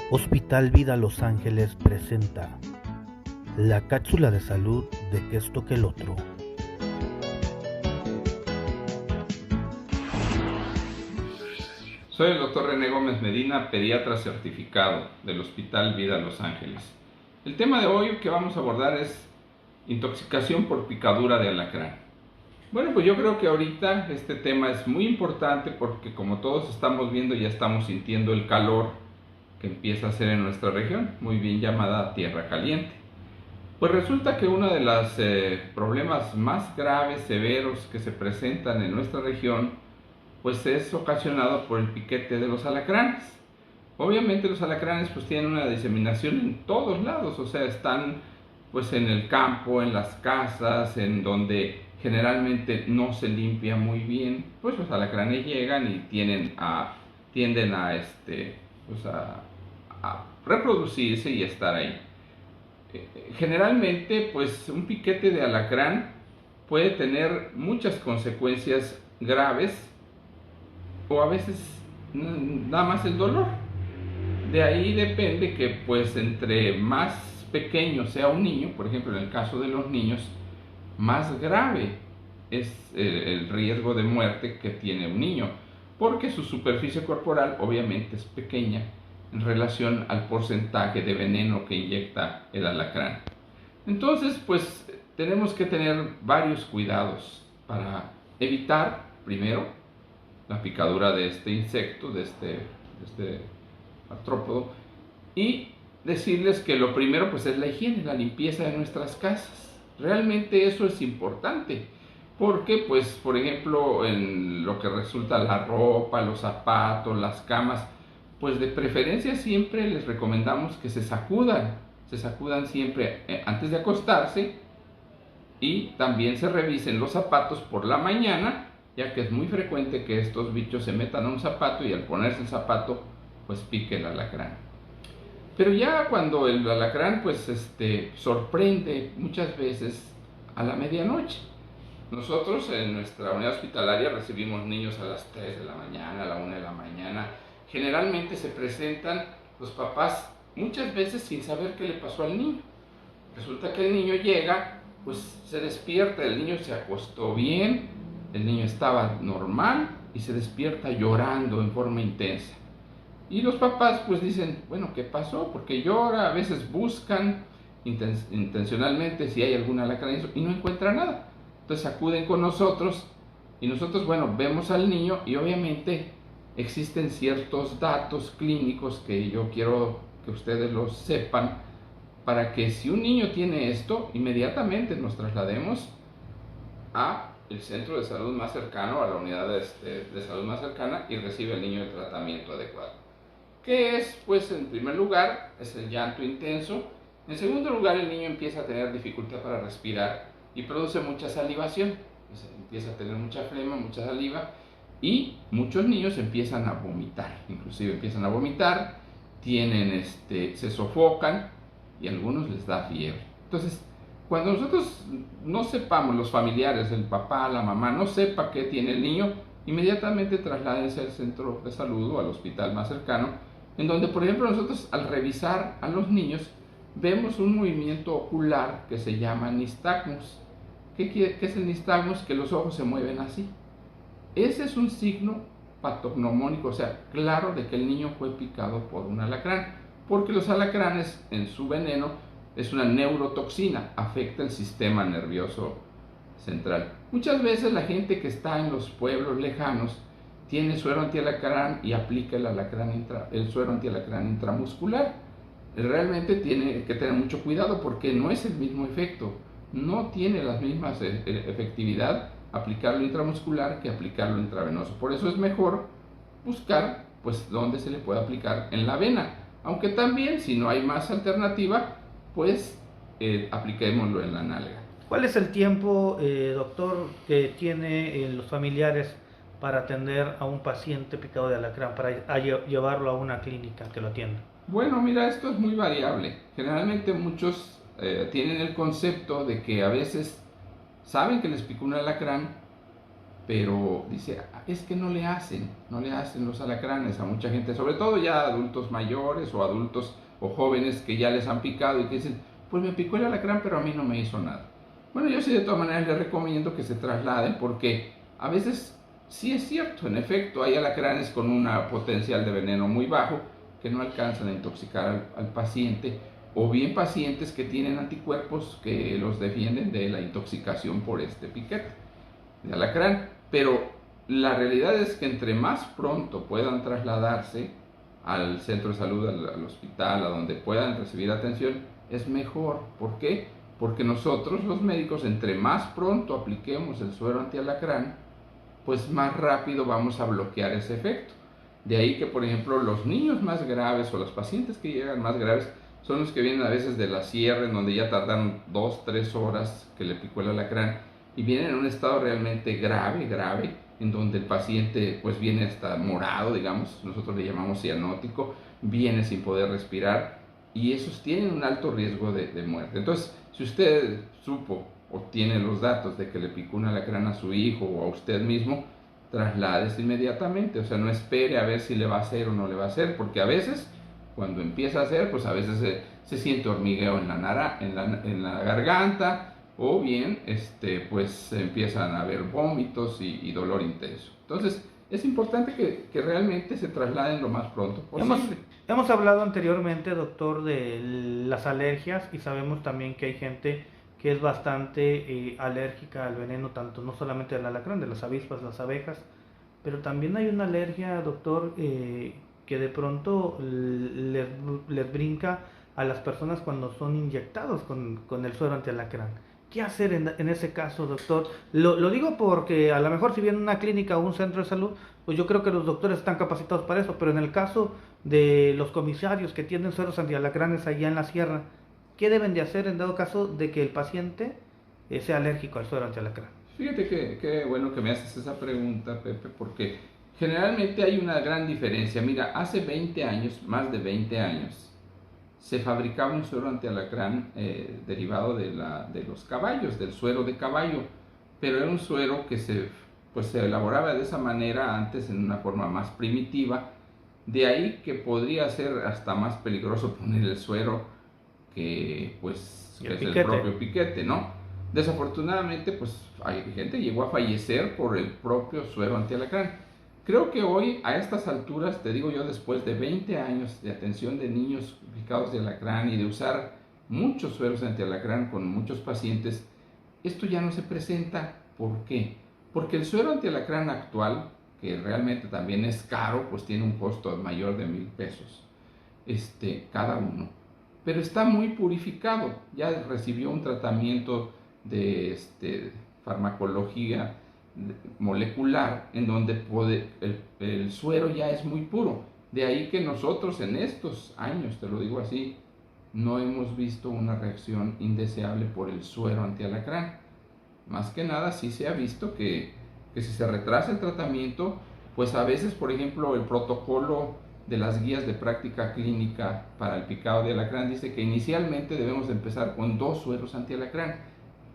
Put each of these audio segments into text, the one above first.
Hospital Vida Los Ángeles presenta la cápsula de salud de Que esto que el otro. Soy el Dr. René Gómez Medina, pediatra certificado del Hospital Vida Los Ángeles. El tema de hoy que vamos a abordar es intoxicación por picadura de alacrán. Bueno, pues yo creo que ahorita este tema es muy importante porque como todos estamos viendo, ya estamos sintiendo el calor que empieza a hacer en nuestra región, muy bien llamada tierra caliente. Pues resulta que uno de los problemas más graves, severos que se presentan en nuestra región, pues es ocasionado por el piquete de los alacranes. Obviamente los alacranes pues tienen una diseminación en todos lados, o sea, están pues en el campo, en las casas, en donde generalmente no se limpia muy bien, pues los alacranes llegan y tienden a reproducirse y estar ahí. Generalmente pues un piquete de alacrán puede tener muchas consecuencias graves o a veces nada más el dolor. De ahí depende que pues entre más pequeño sea un niño, por ejemplo en el caso de los niños, más grave es el riesgo de muerte que tiene un niño, porque su superficie corporal obviamente es pequeña en relación al porcentaje de veneno que inyecta el alacrán. Entonces pues tenemos que tener varios cuidados para evitar, primero, la picadura de este insecto, de este artrópodo, y decirles que lo primero pues es la higiene, la limpieza de nuestras casas. Realmente eso es importante, porque pues por ejemplo en lo que resulta la ropa, los zapatos, las camas, pues de preferencia siempre les recomendamos que se sacudan siempre antes de acostarse, y también se revisen los zapatos por la mañana, ya que es muy frecuente que estos bichos se metan a un zapato y al ponerse el zapato pues pique el alacrán. Pero ya cuando el alacrán pues sorprende muchas veces a la medianoche. Nosotros en nuestra unidad hospitalaria recibimos niños a las 3 de la mañana, a la 1 de la mañana. Generalmente se presentan los papás muchas veces sin saber qué le pasó al niño. Resulta que el niño llega, pues se despierta, el niño se acostó bien, el niño estaba normal y se despierta llorando en forma intensa. Y los papás pues dicen, bueno, ¿qué pasó? Porque llora, a veces buscan intencionalmente si hay algún alacrán y no encuentran nada. Entonces acuden con nosotros y nosotros, bueno, vemos al niño y obviamente existen ciertos datos clínicos que yo quiero que ustedes los sepan, para que si un niño tiene esto, inmediatamente nos traslademos a el centro de salud más cercano, a la unidad de salud más cercana, y recibe el niño el tratamiento adecuado. ¿Qué es? Pues en primer lugar es el llanto intenso. En segundo lugar, el niño empieza a tener dificultad para respirar y produce mucha salivación. Empieza a tener mucha flema, mucha saliva, y muchos niños empiezan a vomitar, inclusive empiezan a vomitar, se sofocan y a algunos les da fiebre. Entonces, cuando nosotros no sepamos, los familiares, el papá, la mamá, no sepa qué tiene el niño, inmediatamente trasládense al centro de salud o al hospital más cercano, en donde, por ejemplo, nosotros al revisar a los niños vemos un movimiento ocular que se llama nistagmus. ¿Qué es el nistagmus? Que los ojos se mueven así. Ese es un signo patognomónico, o sea, claro de que el niño fue picado por un alacrán, porque los alacranes en su veneno es una neurotoxina, afecta el sistema nervioso central. Muchas veces la gente que está en los pueblos lejanos tiene suero antialacrán y aplica el suero antialacrán intramuscular. Realmente tiene que tener mucho cuidado porque no es el mismo efecto, no tiene la misma efectividad aplicarlo intramuscular que aplicarlo intravenoso. Por eso es mejor buscar pues dónde se le puede aplicar en la vena, aunque también si no hay más alternativa pues apliquémoslo en la nalga. ¿Cuál es el tiempo, doctor, que tienen los familiares para atender a un paciente picado de alacrán, para llevarlo a una clínica que lo atienda? Bueno, mira, esto es muy variable. Generalmente muchos tienen el concepto de que a veces saben que les picó un alacrán pero dice, es que no le hacen los alacranes a mucha gente, sobre todo ya adultos mayores o adultos o jóvenes que ya les han picado y que dicen, pues me picó el alacrán, pero a mí no me hizo nada. Bueno, yo sí de todas maneras les recomiendo que se trasladen porque a veces sí es cierto, en efecto, hay alacranes con un potencial de veneno muy bajo que no alcanzan a intoxicar al paciente, o bien pacientes que tienen anticuerpos que los defienden de la intoxicación por este piquete de alacrán. Pero la realidad es que entre más pronto puedan trasladarse al centro de salud, al hospital, a donde puedan recibir atención, es mejor. ¿Por qué? Porque nosotros los médicos, entre más pronto apliquemos el suero antialacrán, pues más rápido vamos a bloquear ese efecto. De ahí que, por ejemplo, los niños más graves o los pacientes que llegan más graves son los que vienen a veces de la sierra, en donde ya tardaron 2-3 horas que le picó el alacrán, y vienen en un estado realmente grave, en donde el paciente pues viene hasta morado, digamos, nosotros le llamamos cianótico, viene sin poder respirar, y esos tienen un alto riesgo de muerte. Entonces, si usted supo o tiene los datos de que le picó un alacrán a su hijo o a usted mismo, trasládese inmediatamente, o sea, no espere a ver si le va a hacer o no le va a hacer, porque a veces, cuando empieza a hacer, pues a veces se siente hormigueo en la garganta, o bien, pues empiezan a haber vómitos y dolor intenso. Entonces, es importante que realmente se trasladen lo más pronto posible. Hemos hablado anteriormente, doctor, de las alergias, y sabemos también que hay gente que es bastante alérgica al veneno, tanto no solamente del alacrán, de las avispas, las abejas, pero también hay una alergia, doctor, que de pronto les brinca a las personas cuando son inyectados con el suero antialacrán. ¿Qué hacer en ese caso, doctor? Lo digo porque a lo mejor si viene una clínica o un centro de salud, pues yo creo que los doctores están capacitados para eso, pero en el caso de los comisarios que tienen sueros antialacranes allá en la sierra, ¿qué deben de hacer en dado caso de que el paciente sea alérgico al suero antialacrán? Fíjate que bueno que me haces esa pregunta, Pepe, porque generalmente hay una gran diferencia. Mira, hace 20 años, más de 20 años, se fabricaba un suero antialacrán derivado de los caballos, del suero de caballo, pero era un suero que pues se elaboraba de esa manera antes en una forma más primitiva, de ahí que podría ser hasta más peligroso poner el suero que pues El es piquete. el propio piquete, ¿no? Desafortunadamente, pues hay gente que llegó a fallecer por el propio suero antialacrán. Creo que hoy, a estas alturas, te digo yo, después de 20 años de atención de niños picados de alacrán y de usar muchos sueros antialacrán con muchos pacientes, esto ya no se presenta. ¿Por qué? Porque el suero antialacrán actual, que realmente también es caro, pues tiene un costo mayor de 1,000 pesos cada uno, pero está muy purificado, ya recibió un tratamiento de farmacología molecular en donde el suero ya es muy puro. De ahí que nosotros en estos años, te lo digo así, no hemos visto una reacción indeseable por el suero antialacrán. Más que nada sí se ha visto que si se retrasa el tratamiento, pues a veces, por ejemplo, el protocolo de las guías de práctica clínica para el picado de alacrán dice que inicialmente debemos de empezar con 2 sueros antialacrán.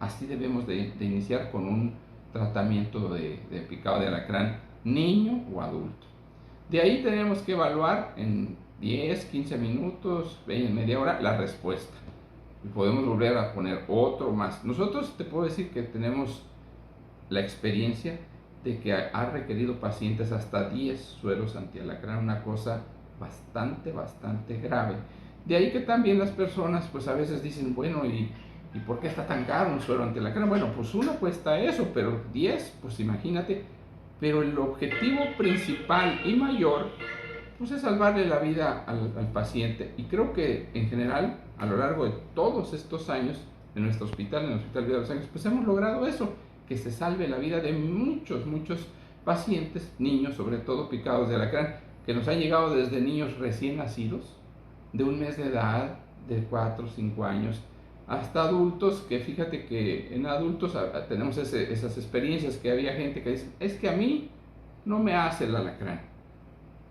Así debemos de iniciar con un tratamiento de picado de alacrán, niño o adulto. De ahí tenemos que evaluar en 10, 15 minutos, media hora, la respuesta. Y podemos volver a poner otro más. Nosotros te puedo decir que tenemos la experiencia de que ha requerido pacientes hasta 10 sueros antialacrán, una cosa bastante grave. De ahí que también las personas pues a veces dicen, bueno, ¿y por qué está tan caro un suero antialacrán? Bueno, pues uno cuesta eso, pero 10, pues imagínate. Pero el objetivo principal y mayor pues es salvarle la vida al paciente. Y creo que en general, a lo largo de todos estos años, en nuestro hospital, en el Hospital Vida de los Ángeles, pues hemos logrado eso, que se salve la vida de muchos pacientes, niños sobre todo, picados de alacrán, que nos han llegado desde niños recién nacidos, de 1 mes de edad, de 4 o 5 años, hasta adultos, que fíjate que en adultos tenemos esas experiencias que había gente que dice, es que a mí no me hace el alacrán.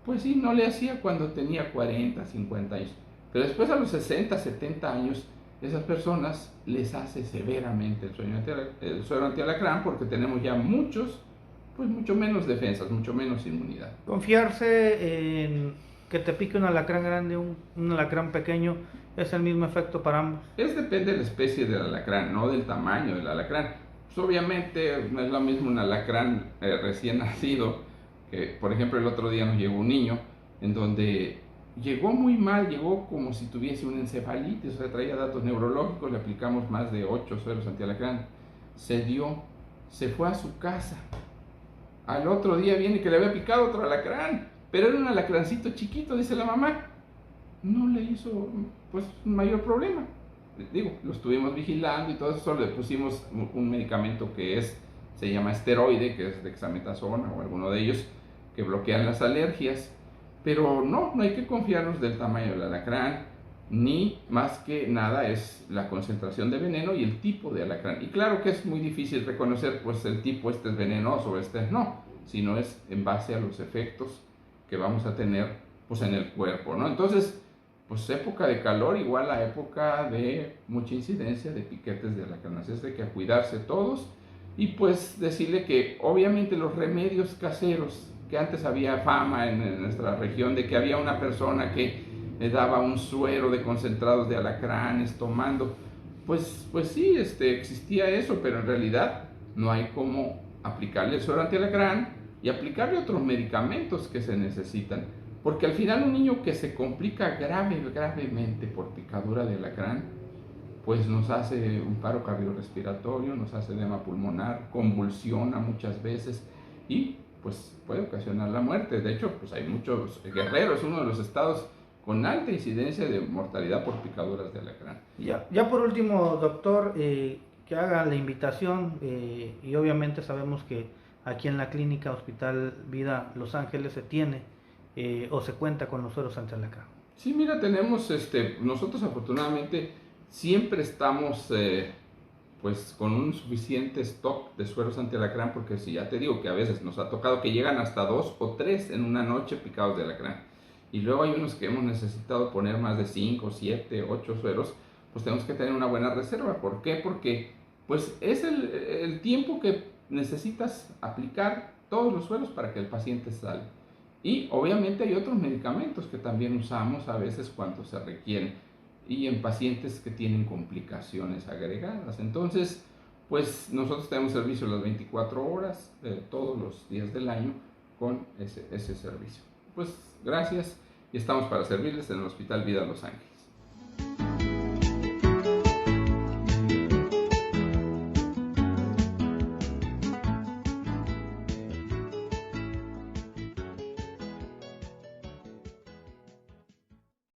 Pues sí, no le hacía cuando tenía 40, 50 años, pero después a los 60, 70 años, esas personas les hace severamente el suero antialacrán, porque tenemos ya muchos pues mucho menos defensas, mucho menos inmunidad. Confiarse en que te pique un alacrán grande, un alacrán pequeño, es el mismo efecto para ambos. Depende de la especie del alacrán, no del tamaño del alacrán. Pues obviamente no es lo mismo un alacrán recién nacido, que por ejemplo el otro día nos llegó un niño en donde llegó muy mal, llegó como si tuviese una encefalitis, o sea, traía datos neurológicos, le aplicamos más de 8 sueros antialacrán, se dio, se fue a su casa. Al otro día viene que le había picado otro alacrán, pero era un alacrancito chiquito, dice la mamá. No le hizo pues un mayor problema. Digo, lo estuvimos vigilando y todo eso, le pusimos un medicamento que se llama esteroide, que es dexametasona o alguno de ellos, que bloquean las alergias. Pero no hay que confiarnos del tamaño del alacrán, ni más que nada es la concentración de veneno y el tipo de alacrán. Y claro que es muy difícil reconocer pues el tipo, este es venenoso, este no, sino es en base a los efectos que vamos a tener pues en el cuerpo, ¿no? Entonces, pues época de calor igual a época de mucha incidencia de piquetes de alacrán, así es de que a cuidarse todos y pues decirle que obviamente los remedios caseros, que antes había fama en nuestra región de que había una persona que le daba un suero de concentrados de alacranes tomando, pues sí, existía eso, pero en realidad no hay cómo aplicarle el suero antialacrán y aplicarle otros medicamentos que se necesitan. Porque al final un niño que se complica gravemente por picadura de alacrán, pues nos hace un paro cardiorrespiratorio, nos hace edema pulmonar, convulsiona muchas veces y pues puede ocasionar la muerte. De hecho, pues hay muchos, Guerrero es uno de los estados con alta incidencia de mortalidad por picaduras de alacrán. Ya por último, doctor, que haga la invitación y obviamente sabemos que aquí en la clínica Hospital Vida Los Ángeles se tiene o se cuenta con los sueros antialacrán. Sí, mira, tenemos, nosotros afortunadamente siempre estamos pues con un suficiente stock de sueros antialacrán, porque si ya te digo que a veces nos ha tocado que llegan hasta 2 o 3 en una noche picados de alacrán. Y luego hay unos que hemos necesitado poner más de 5, 7, 8 sueros, pues tenemos que tener una buena reserva. ¿Por qué? Porque pues es el tiempo que necesitas aplicar todos los sueros para que el paciente salga. Y obviamente hay otros medicamentos que también usamos a veces cuando se requieren y en pacientes que tienen complicaciones agregadas. Entonces, pues nosotros tenemos servicio las 24 horas, todos los días del año con ese servicio. Pues gracias y estamos para servirles en el Hospital Vida Los Ángeles.